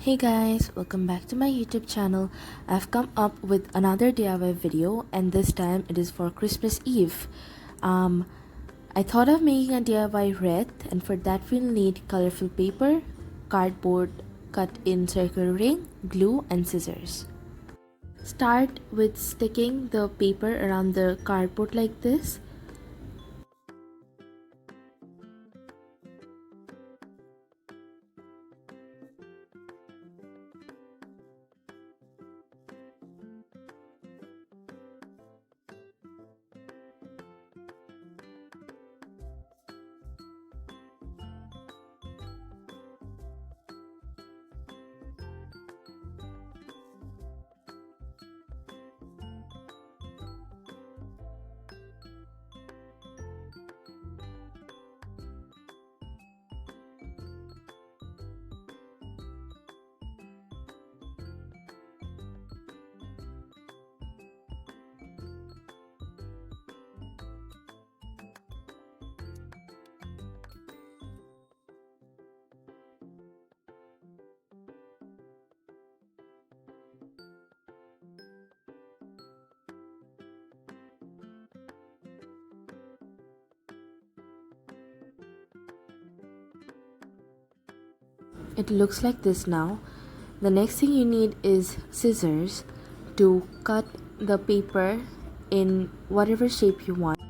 Hey guys, welcome back to my YouTube channel. I've come up with another DIY video and this time it is for Christmas Eve. I thought of making a DIY wreath, and for that we'll need colorful paper, cardboard cut in circle ring, glue and scissors. Start with sticking the paper around the cardboard like this. It looks like this now. The next thing you need is scissors to cut the paper in whatever shape you want.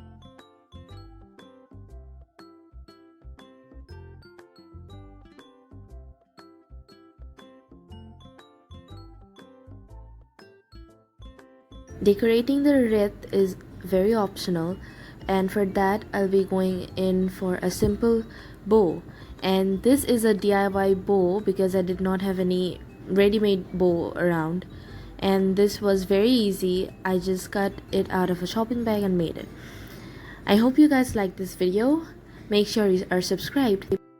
Decorating the wreath is very optional, and for that I'll be going in for a simple bow, and this is a DIY bow because I did not have any ready-made bow around, and this was very easy. I just cut it out of a shopping bag and made it. I hope you guys like this video. Make sure you are subscribed.